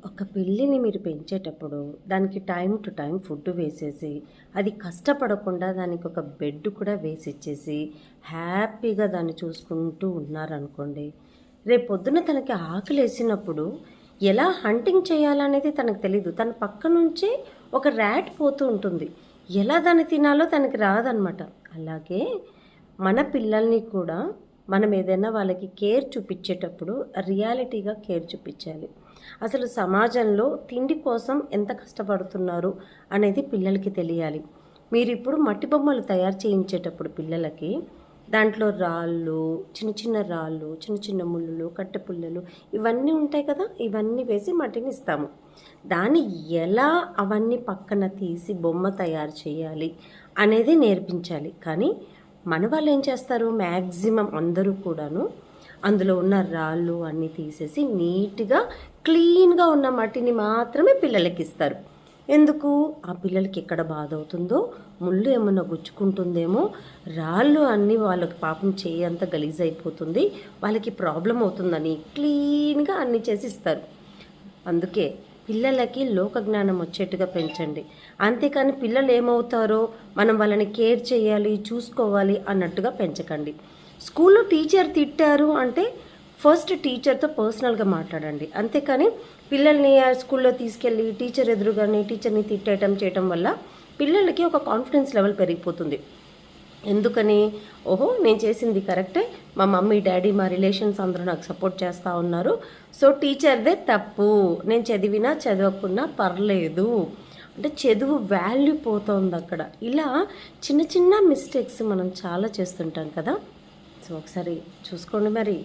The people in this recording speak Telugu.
ఒక పిల్లిని మీరు పెంచేటప్పుడు దానికి టైం టు టైం ఫుడ్ వేసేసి అది కష్టపడకుండా దానికి ఒక బెడ్ కూడా వేసి ఇచ్చేసి హ్యాపీగా దాన్ని చూసుకుంటూ ఉన్నారనుకోండి, రేపు పొద్దున తనకి ఆకలి వేసినప్పుడు ఎలా హంటింగ్ చేయాలనేది తనకు తెలీదు. తన పక్క నుంచే ఒక ర్యాట్ పోతూ ఉంటుంది, ఎలా దాన్ని తినాలో తనకి రాదనమాట. అలాగే మన పిల్లల్ని కూడా మనం ఏదైనా వాళ్ళకి కేర్ చూపించేటప్పుడు రియాలిటీగా కేర్ చూపించాలి. అసలు సమాజంలో తిండి కోసం ఎంత కష్టపడుతున్నారు అనేది పిల్లలకి తెలియాలి. మీరు ఇప్పుడు మట్టి బొమ్మలు తయారు చేయించేటప్పుడు పిల్లలకి దాంట్లో రాళ్ళు, చిన్న చిన్న రాళ్ళు, చిన్న చిన్న ముళ్ళు, కట్టె పుల్లలు ఇవన్నీ ఉంటాయి కదా, ఇవన్నీ వేసి మట్టిని ఇస్తాము. దాన్ని ఎలా అవన్నీ పక్కన తీసి బొమ్మ తయారు చేయాలి అనేది నేర్పించాలి. కానీ మన వాళ్ళు ఏం చేస్తారు, మ్యాక్సిమం అందరూ కూడాను అందులో ఉన్న రాళ్ళు అన్నీ తీసేసి నీట్గా క్లీన్గా ఉన్న మట్టిని మాత్రమే పిల్లలకి ఇస్తారు. ఎందుకు? ఆ పిల్లలకి ఎక్కడ బాధ అవుతుందో, ముళ్ళు ఏమన్నా గుచ్చుకుంటుందేమో, రాళ్ళు అన్నీ వాళ్ళకి పాపం చేయంత గలీజ్ అయిపోతుంది, వాళ్ళకి ప్రాబ్లం అవుతుందని క్లీన్గా అన్నీ చేసి ఇస్తారు. అందుకే పిల్లలకి లోక జ్ఞానం వచ్చేట్టుగా పెంచండి. అంతేకాని పిల్లలు ఏమవుతారో మనం వాళ్ళని కేర్ చేయాలి, చూసుకోవాలి అన్నట్టుగా పెంచకండి. స్కూల్లో టీచర్ తిట్టారు అంటే ఫస్ట్ టీచర్తో పర్సనల్గా మాట్లాడండి. అంతేకాని పిల్లల్ని స్కూల్లో తీసుకెళ్ళి టీచర్ ఎదురుగానే టీచర్ని తిట్టేయటం చేయటం వల్ల పిల్లలకి ఒక కాన్ఫిడెన్స్ లెవెల్ పెరిగిపోతుంది. ఎందుకని? ఓహో, నేను చేసింది కరెక్టే, మా మమ్మీ డాడీ మా రిలేషన్స్ అందరూ నాకు సపోర్ట్ చేస్తూ ఉన్నారు, సో టీచర్దే తప్పు, నేను చదివినా చదవకున్నా పర్లేదు అంటే చదువు వాల్యూ పోతుంది అక్కడ. ఇలా చిన్న చిన్న మిస్టేక్స్ మనం చాలా చేస్తుంటాం కదా. సో ఒకసారి చూసుకోండి మరి.